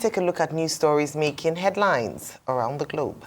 take a look at news stories making headlines around the globe.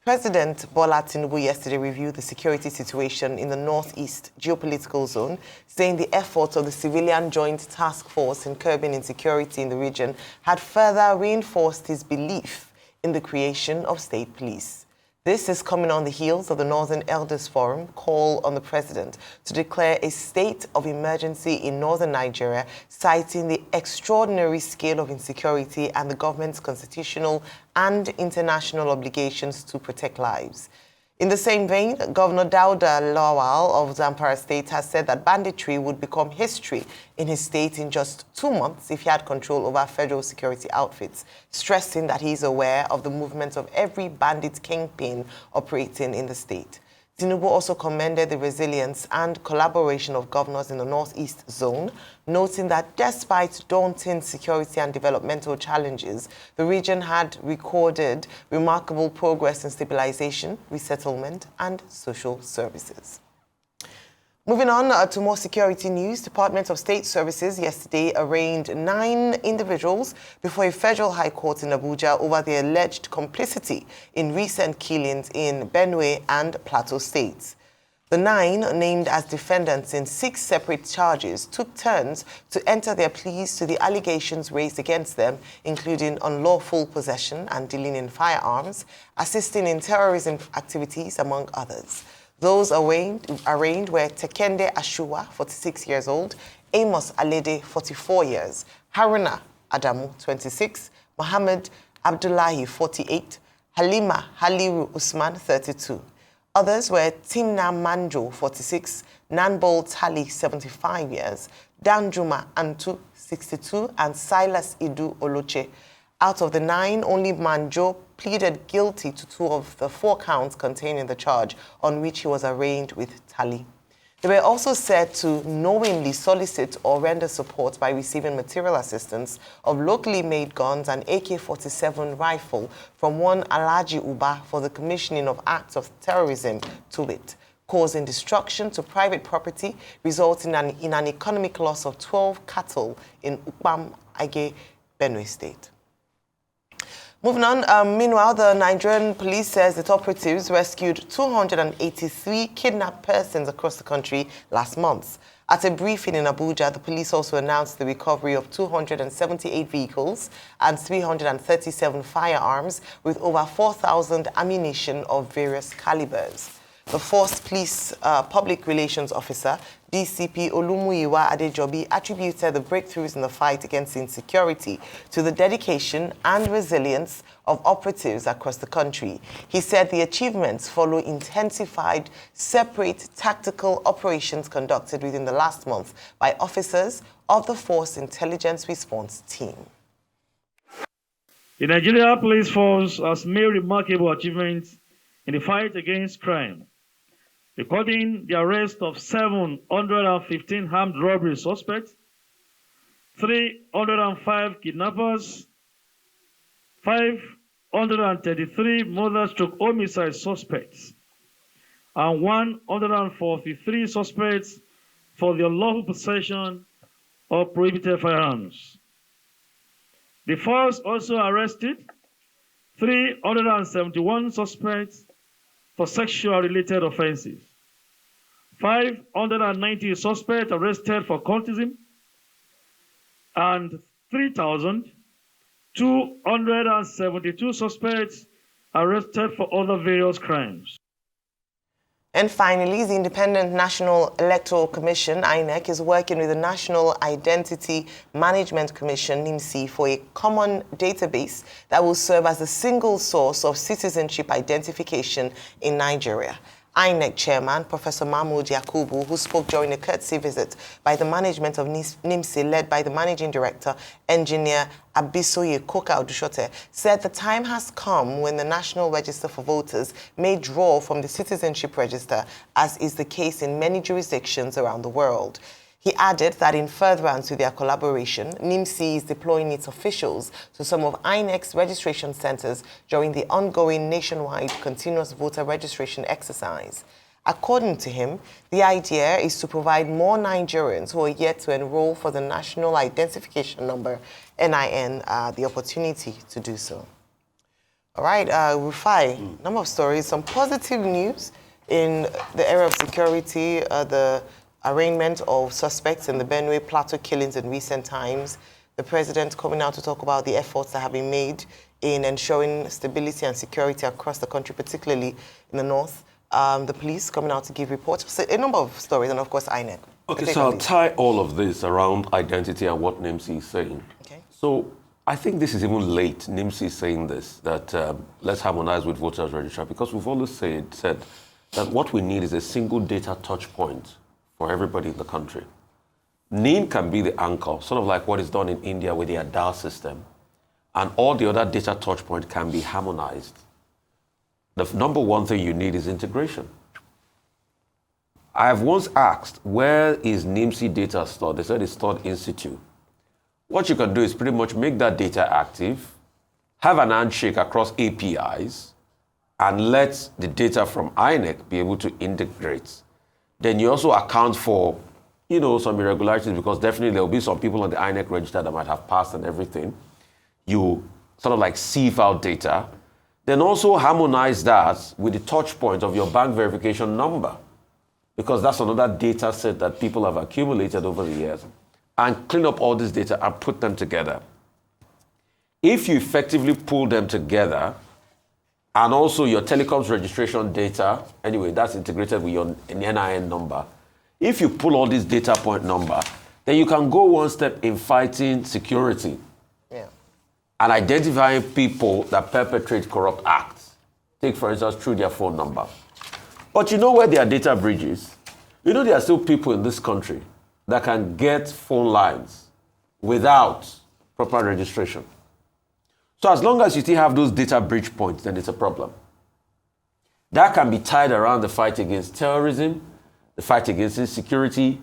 President Bola Tinubu yesterday reviewed the security situation in the northeast geopolitical zone, saying the efforts of the Civilian Joint Task Force in curbing insecurity in the region had further reinforced his belief in the creation of state police. This is coming on the heels of the Northern Elders Forum call on the president to declare a state of emergency in northern Nigeria, citing the extraordinary scale of insecurity and the government's constitutional and international obligations to protect lives. In the same vein, Governor Dauda Lawal of Zamfara State has said that banditry would become history in his state in just 2 months if he had control over federal security outfits, stressing that he is aware of the movements of every bandit kingpin operating in the state. Tinubu also commended the resilience and collaboration of governors in the Northeast Zone, noting that despite daunting security and developmental challenges, the region had recorded remarkable progress in stabilization, resettlement, and social services. Moving on to more security news, Department of State Services yesterday arraigned 9 individuals before a federal high court in Abuja over their alleged complicity in recent killings in Benue and Plateau states. The 9, named as defendants in 6 separate charges, took turns to enter their pleas to the allegations raised against them, including unlawful possession and dealing in firearms, assisting in terrorism activities, among others. Those arraigned were Tekende Ashuwa, 46 years old, Amos Alede, 44 years, Haruna Adamu, 26, Mohammed Abdullahi, 48, Halima Haliru Usman, 32. Others were Timna Manjo, 46, Nanbol Tali, 75 years, Danjuma Antu, 62, and Silas Idu Oloche. Out of the 9, only Manjo pleaded guilty to 2 of the 4 counts contained in the charge on which he was arraigned with Tali. They were also said to knowingly solicit or render support by receiving material assistance of locally made guns and AK-47 rifle from one Alhaji Uba for the commissioning of acts of terrorism to it, causing destruction to private property, resulting in an economic loss of 12 cattle in Ukpam, Age, Benue State. Moving on, meanwhile, the Nigerian police says its operatives rescued 283 kidnapped persons across the country last month. At a briefing in Abuja, the police also announced the recovery of 278 vehicles and 337 firearms with over 4,000 ammunition of various calibers. The Force Police Public Relations Officer, DCP Olumuyiwa Adejobi, attributed the breakthroughs in the fight against insecurity to the dedication and resilience of operatives across the country. He said the achievements follow intensified, separate tactical operations conducted within the last month by officers of the Force Intelligence Response Team. The Nigeria Police Force has made remarkable achievements in the fight against crime, recording the arrest of 715 armed robbery suspects, 305 kidnappers, 533 murder/homicide suspects, and 143 suspects for the unlawful possession of prohibited firearms. The force also arrested 371 suspects for sexual-related offenses, 590 suspects arrested for cultism, and 3,272 suspects arrested for other various crimes. And finally, the Independent National Electoral Commission, INEC, is working with the National Identity Management Commission, NIMC, for a common database that will serve as a single source of citizenship identification in Nigeria. INEC Chairman, Professor Mahmoud Yakubu, who spoke during a courtesy visit by the management of NIMC, led by the Managing Director, Engineer Abisoye Koka Odushote, said the time has come when the National Register for Voters may draw from the Citizenship Register, as is the case in many jurisdictions around the world. He added that in furtherance with their collaboration, NIMC is deploying its officials to some of INEC's registration centers during the ongoing nationwide continuous voter registration exercise. According to him, the idea is to provide more Nigerians who are yet to enroll for the National Identification Number, NIN, the opportunity to do so. All right, Rufai, number of stories, some positive news in the area of security, the arraignment of suspects in the Benue Plateau killings in recent times, the president coming out to talk about the efforts that have been made in ensuring stability and security across the country, particularly in the north. The police coming out to give reports. So a number of stories, and of course, INEC. Okay, so I'll tie all of this around identity and what Nimsi is saying. Okay. So I think this is even late, Nimsi is saying this, that let's harmonize with voters registrar, because we've always said that what we need is a single data touch point for everybody in the country. NIN can be the anchor, sort of like what is done in India with the Aadhaar system, and all the other data touch points can be harmonized. The number one thing you need is integration. I have once asked, where is NIMSI data stored? They said it's stored in situ. What you can do is pretty much make that data active, have an handshake across APIs, and let the data from INEC be able to integrate. Then you also account for, some irregularities, because definitely there will be some people on the INEC register that might have passed and everything. You sort of like sieve out data. Then also harmonize that with the touch point of your bank verification number, because that's another data set that people have accumulated over the years, and clean up all this data and put them together. If you effectively pull them together, and also your telecoms registration data, anyway, that's integrated with your NIN number. If you pull all this data point number, then you can go one step in fighting security. And identifying people that perpetrate corrupt acts. Take, for instance, through their phone number. But you know where there are data breaches? There are still people in this country that can get phone lines without proper registration. So as long as you still have those data breach points, then it's a problem. That can be tied around the fight against terrorism, the fight against insecurity,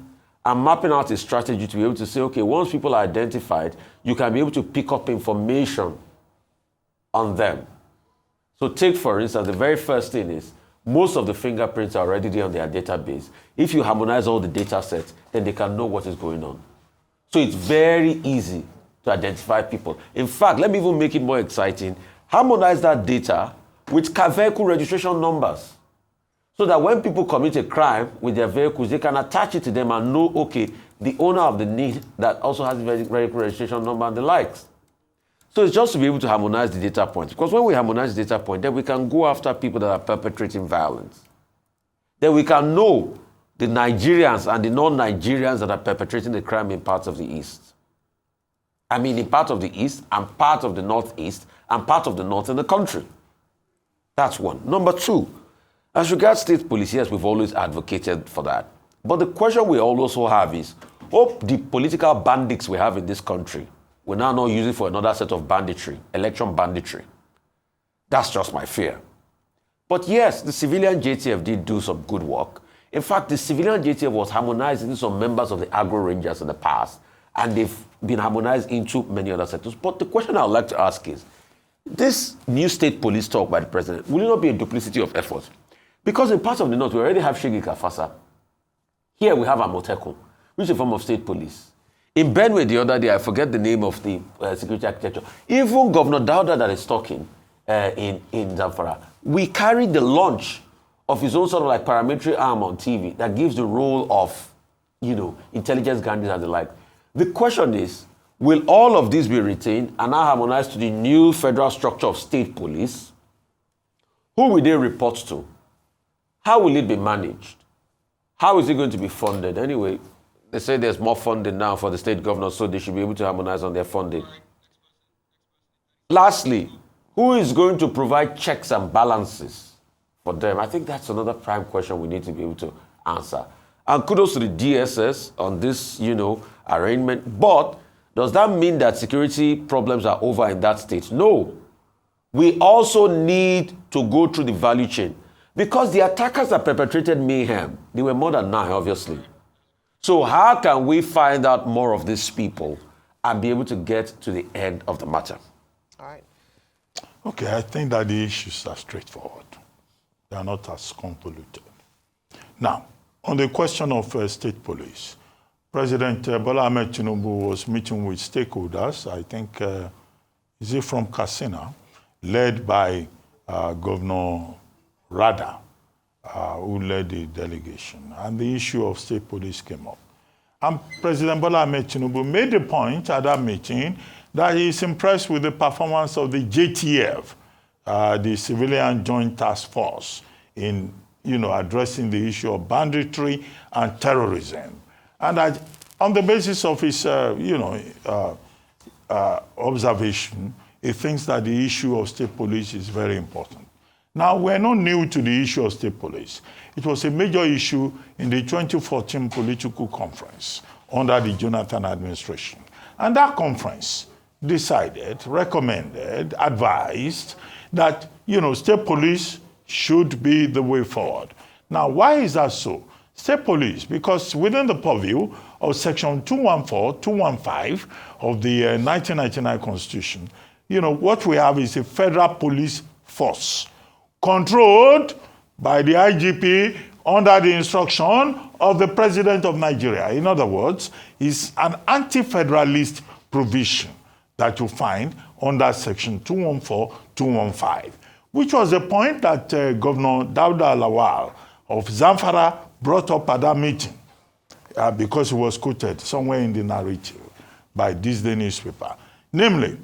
and mapping out a strategy to be able to say, okay, once people are identified, you can be able to pick up information on them. So take, for instance, the very first thing is, most of the fingerprints are already there on their database. If you harmonize all the data sets, then they can know what is going on. So it's very easy to identify people. In fact, let me even make it more exciting. Harmonize that data with car vehicle registration numbers, so that when people commit a crime with their vehicles, they can attach it to them and know, okay, the owner of the need that also has the vehicle registration number and the likes. So it's just to be able to harmonize the data points. Because when we harmonize the data point, then we can go after people that are perpetrating violence. Then we can know the Nigerians and the non-Nigerians that are perpetrating the crime in parts of the East. I mean, in part of the East and part of the Northeast and part of the North in the country. That's one. Number two, as regards state police, yes, we've always advocated for that. But the question we also have is, the political bandits we have in this country, we're now not using for another set of banditry, election banditry. That's just my fear. But yes, the civilian JTF did do some good work. In fact, the civilian JTF was harmonized into some members of the Agro Rangers in the past, and they've been harmonized into many other sectors. But the question I would like to ask is, this new state police talk by the president, will it not be a duplicity of effort? Because in parts of the north, we already have Shigi Kafasa. Here we have Amotekun, which is a form of state police. In Benue the other day, I forget the name of the security architecture. Even Governor Dauda that is talking in Zamfara, we carried the launch of his own sort of like paramilitary arm on TV that gives the role of, intelligence guardians and the like. The question is, will all of these be retained and now harmonized to the new federal structure of state police? Who will they report to? How will it be managed? How is it going to be funded? Anyway, they say there's more funding now for the state governors, so they should be able to harmonize on their funding. Lastly, who is going to provide checks and balances for them? I think that's another prime question we need to be able to answer. And kudos to the DSS on this, arraignment. But does that mean that security problems are over in that state? No. We also need to go through the value chain. Because the attackers that perpetrated mayhem, they were more than 9, obviously. So how can we find out more of these people and be able to get to the end of the matter? All right. Okay, I think that the issues are straightforward. They are not as convoluted. Now, on the question of state police, President Bola Ahmed Tinubu was meeting with stakeholders, I think, is it from Katsina, led by Governor Rada, who led the delegation. And the issue of state police came up. And President Bola Ahmed Tinubu made the point at that meeting that he is impressed with the performance of the JTF, the Civilian Joint Task Force, in addressing the issue of banditry and terrorism. And that, on the basis of his observation, he thinks that the issue of state police is very important. Now, we're not new to the issue of state police. It was a major issue in the 2014 political conference under the Jonathan administration. And that conference decided, recommended, advised that, state police should be the way forward. Now, why is that so? State police, because within the purview of Section 214, 215 of the 1999 Constitution, what we have is a federal police force controlled by the IGP under the instruction of the President of Nigeria. In other words, it's an anti-federalist provision that you find under Section 214, 215. Which was a point that Governor Dauda Lawal of Zamfara brought up at that meeting because it was quoted somewhere in the narrative by this day newspaper. Namely,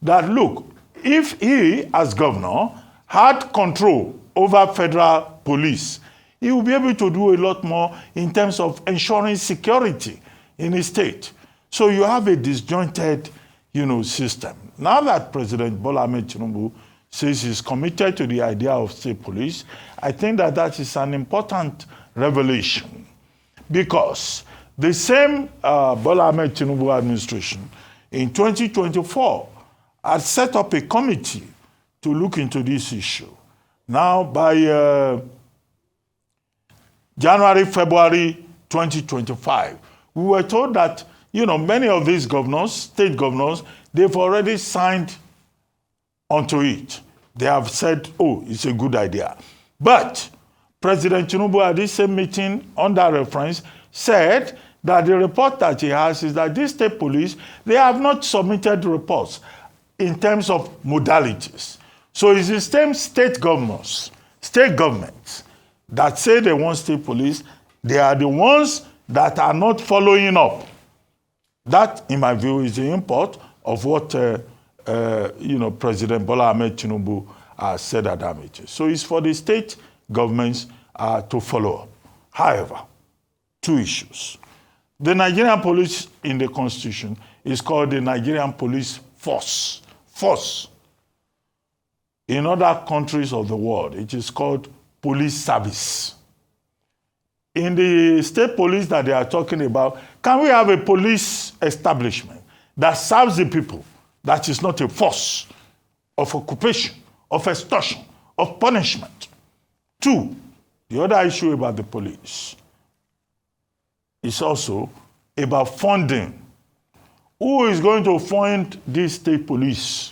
that look, if he, as governor, had control over federal police, he would be able to do a lot more in terms of ensuring security in his state. So you have a disjointed, system. Now that President Bola Ahmed Tinubu says he's committed to the idea of state police, I think that that is an important revelation, because the same Bola Ahmed Tinubu administration in 2024 had set up a committee to look into this issue. Now, by January, February 2025, we were told that, many of these governors, state governors, they've already signed onto it. They have said, oh, it's a good idea. But President Tinubu at this same meeting, under reference, said that the report that he has is that these state police, they have not submitted reports in terms of modalities. So it's the same state governments, state governments that say they want state police, they are the ones that are not following up. That, in my view, is the import of what President Bola Ahmed Tinubu said at that meeting. So it's for the state governments to follow up. However, two issues. The Nigerian police in the Constitution is called the Nigerian Police Force. Force. In other countries of the world, it is called police service. In the state police that they are talking about, can we have a police establishment that serves the people, that is not a force of occupation, of extortion, of punishment? Two, the other issue about the police is also about funding. Who is going to fund this state police?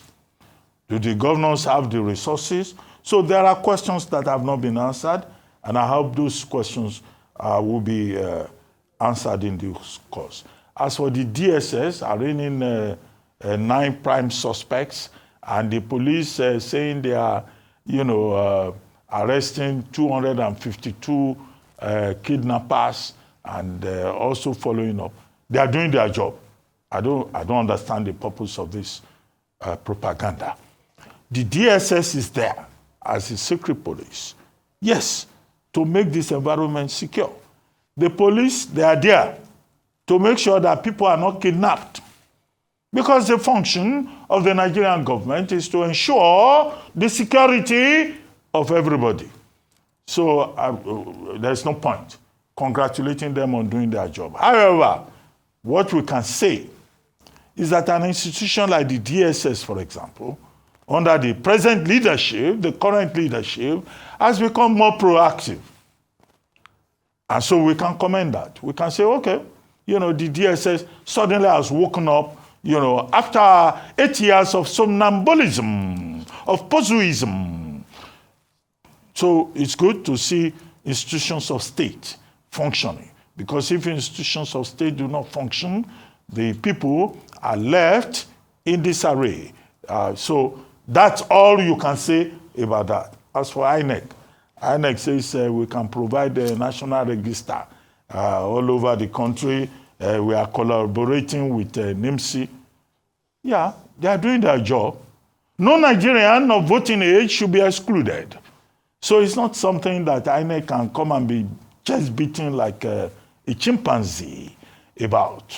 Do the governors have the resources? So there are questions that have not been answered, and I hope those questions will be answered in due course. As for the DSS, arraigning 9 prime suspects, and the police saying they are, arresting 252 kidnappers and also following up. They are doing their job. I don't understand the purpose of this propaganda. The DSS is there as a secret police. Yes, to make this environment secure. The police, they are there to make sure that people are not kidnapped. Because the function of the Nigerian government is to ensure the security of everybody. So there's no point congratulating them on doing their job. However, what we can say is that an institution like the DSS, for example, under the present leadership, the current leadership, has become more proactive. And so we can commend that. We can say, okay, the DSS suddenly has woken up, after 8 years of somnambulism, of posuism. So it's good to see institutions of state functioning. Because if institutions of state do not function, the people are left in disarray. So that's all you can say about that. As for INEC, INEC says we can provide a national register all over the country. We are collaborating with NIMSI. Yeah, they are doing their job. No Nigerian of voting age should be excluded. So it's not something that INEC can come and be chest beating like a chimpanzee about,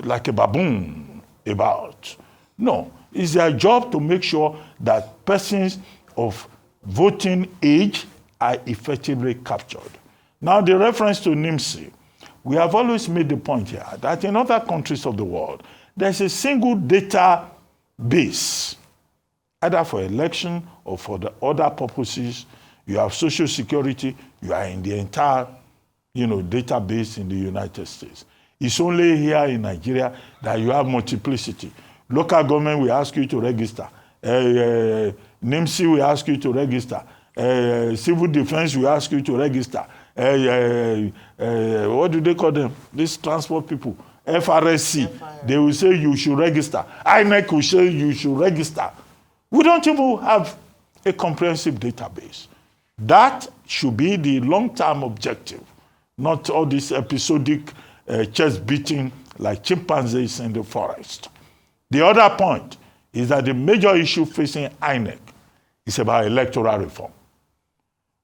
like a baboon about. No, it's their job to make sure that persons of voting age are effectively captured. Now, the reference to NIMSI, we have always made the point here that in other countries of the world, there's a single database, either for election or for the other purposes. You have Social Security, you are in the entire database in the United States. It's only here in Nigeria that you have multiplicity. Local government will ask you to register. NIMSI will ask you to register. Civil defense will ask you to register. What do they call them? These transport people. FRSC. They will say you should register. INEC will say you should register. We don't even have a comprehensive database. That should be the long-term objective, not all this episodic chest beating like chimpanzees in the forest. The other point is that the major issue facing INEC is about electoral reform.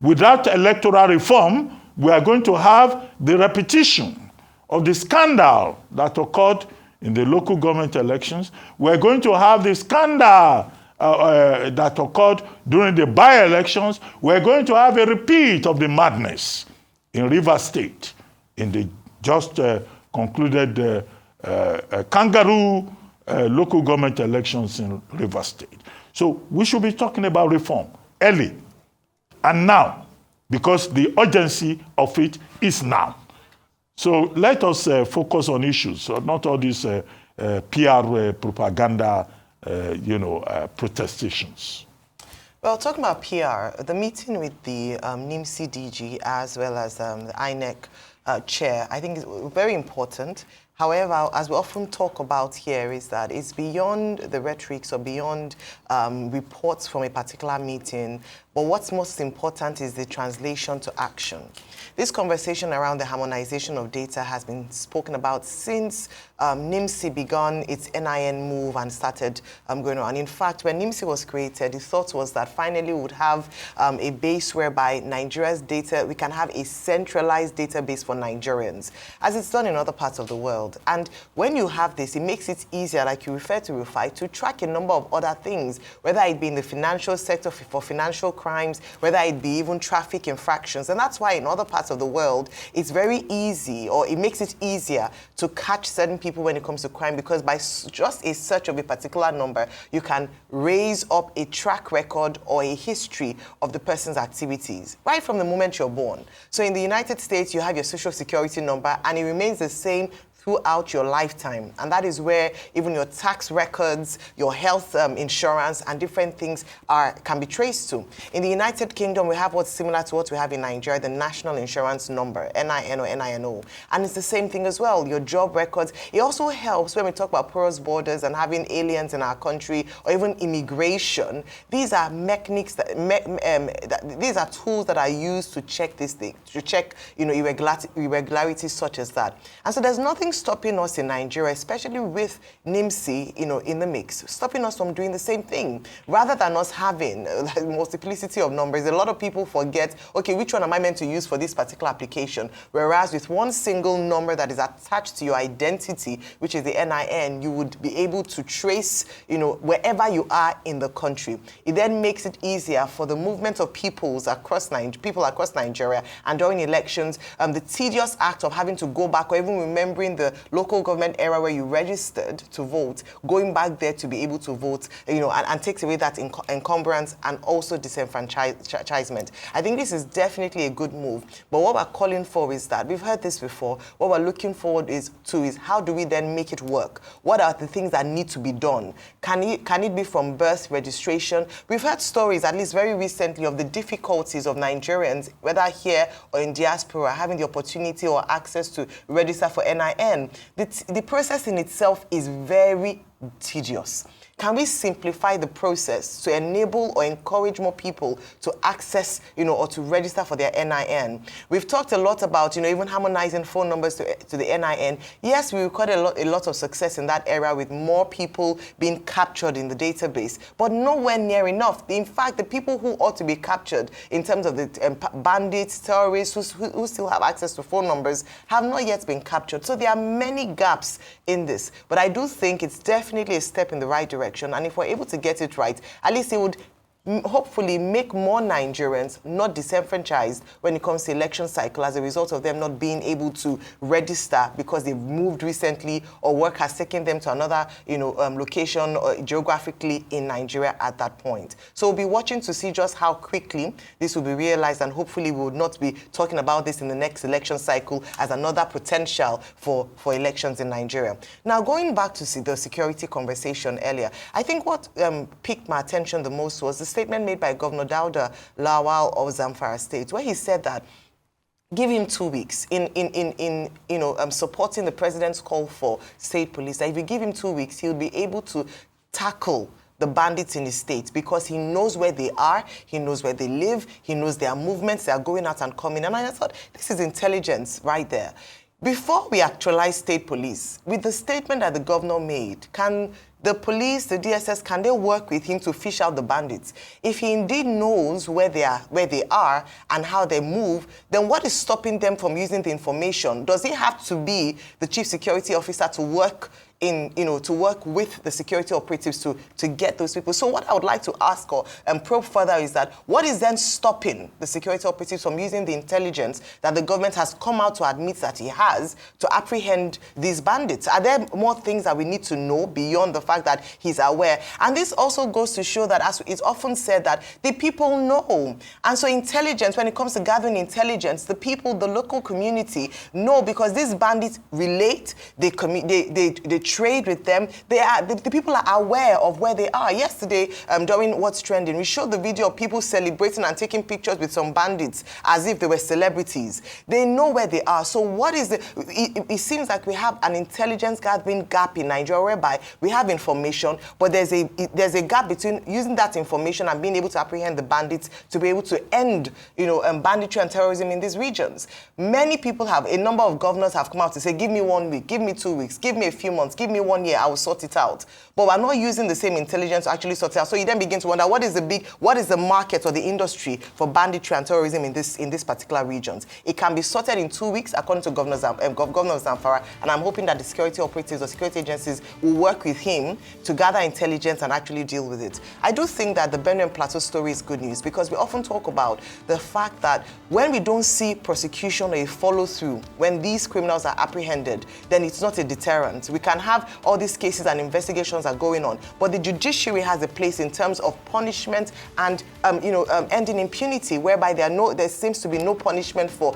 Without electoral reform, we are going to have the repetition of the scandal that occurred in the local government elections. We're going to have the scandal that occurred during the by-elections. We're going to have a repeat of the madness in Rivers State in the just concluded kangaroo local government elections in Rivers State. So we should be talking about reform early and now, because the urgency of it is now. So let us focus on issues, not all these PR propaganda, protestations. Well, talking about PR, the meeting with the NIMSI DG as well as the INEC chair, I think is very important. However, as we often talk about here, is that it's beyond the rhetorics or beyond reports from a particular meeting, but what's most important is the translation to action. This conversation around the harmonization of data has been spoken about since NIMSI began its NIN move and started going on. In fact, when NIMSI was created, the thought was that finally we would have a base whereby Nigeria's data, we can have a centralized database for Nigerians, as it's done in other parts of the world. And when you have this, it makes it easier, like you referred to, Rufai, to track a number of other things, whether it be in the financial sector for financial crimes, whether it be even traffic infractions. And that's why in other parts of the world, it's very easy, or it makes it easier to catch certain people when it comes to crime, because by just a search of a particular number, you can raise up a track record or a history of the person's activities, right from the moment you're born. So in the United States, you have your social security number, and it remains the same throughout your lifetime. And that is where even your tax records, your health insurance, and different things can be traced to. In the United Kingdom, we have what's similar to what we have in Nigeria, the National Insurance Number, NIN or NINO. And it's the same thing as well, your job records. It also helps when we talk about porous borders and having aliens in our country, or even immigration. These are mechanics, these are tools that are used to check this thing, to check irregularities such as that. And so there's nothing stopping us in Nigeria, especially with NIMSI, in the mix, stopping us from doing the same thing. Rather than us having a multiplicity of numbers, a lot of people forget, okay, which one am I meant to use for this particular application? Whereas with one single number that is attached to your identity, which is the NIN, you would be able to trace, wherever you are in the country. It then makes it easier for the movement of people across Nigeria, and during elections, the tedious act of having to go back or even remembering the the local government era where you registered to vote, going back there to be able to vote, and takes away that encumbrance and also disenfranchisement. I think this is definitely a good move. But what we're calling for is that, we've heard this before, what we're looking forward is how do we then make it work? What are the things that need to be done? Can it be from birth registration? We've heard stories, at least very recently, of the difficulties of Nigerians, whether here or in diaspora, having the opportunity or access to register for NIN. The process in itself is very tedious. Can we simplify the process to enable or encourage more people to access, or to register for their NIN? We've talked a lot about, even harmonizing phone numbers to the NIN. Yes, we recorded a lot of success in that area with more people being captured in the database, but nowhere near enough. In fact, the people who ought to be captured in terms of the bandits, terrorists who still have access to phone numbers have not yet been captured. So there are many gaps in this, but I do think it's definitely a step in the right direction. And if we're able to get it right, at least it would hopefully make more Nigerians not disenfranchised when it comes to election cycle as a result of them not being able to register because they've moved recently or work has taken them to another location or geographically in Nigeria at that point. So we'll be watching to see just how quickly this will be realized, and hopefully we would not be talking about this in the next election cycle as another potential for elections in Nigeria. Now, going back to the security conversation earlier, I think what piqued my attention the most was the statement made by Governor Dauda Lawal of Zamfara State, where he said that give him 2 weeks in supporting the president's call for state police. That if you give him 2 weeks, he'll be able to tackle the bandits in the state because he knows where they are, he knows where they live, he knows their movements, they are going out and coming. And I thought, this is intelligence right there. Before we actualize state police, with the statement that the governor made, can the police, the DSS, can they work with him to fish out the bandits? If he indeed knows where they are and how they move, then what is stopping them from using the information? Does he have to be the chief security officer to work to work with the security operatives to get those people? So what I would like to ask or probe further is that what is then stopping the security operatives from using the intelligence that the government has come out to admit that he has to apprehend these bandits? Are there more things that we need to know beyond the fact that he's aware? And this also goes to show that, as it's often said, that the people know. And so intelligence, when it comes to gathering intelligence, the people, the local community know, because these bandits relate, they trade with them. The people are aware of where they are. Yesterday, during What's Trending, we showed the video of people celebrating and taking pictures with some bandits as if they were celebrities. They know where they are. So what is it seems like we have an intelligence gathering gap in Nigeria, whereby we have information, but there's a gap between using that information and being able to apprehend the bandits to be able to end, banditry and terrorism in these regions. Many people a number of governors have come out to say, give me 1 week, give me 2 weeks, give me a few months, give me 1 year, I will sort it out. But we're not using the same intelligence to actually sort it out. So you then begin to wonder, what is the market or the industry for banditry and terrorism in this particular regions? It can be sorted in 2 weeks, according to Governor Zamfara, and I'm hoping that the security operatives or security agencies will work with him to gather intelligence and actually deal with it. I do think that the Benue and Plateau story is good news, because we often talk about the fact that when we don't see prosecution or a follow-through, when these criminals are apprehended, then it's not a deterrent. We can have all these cases and investigations are going on, but the judiciary has a place in terms of punishment and ending impunity, whereby there seems to be no punishment for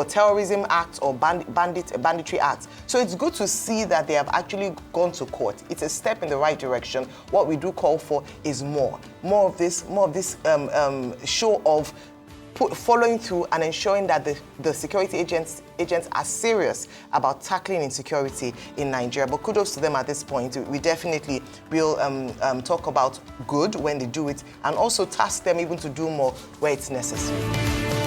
terrorism acts or banditry acts. So it's good to see that they have actually gone to court. It's a step in the right direction. What we do call for is more of this show of following through and ensuring that the security agents are serious about tackling insecurity in Nigeria. But kudos to them at this point. We definitely will talk about good when they do it, and also task them even to do more where it's necessary.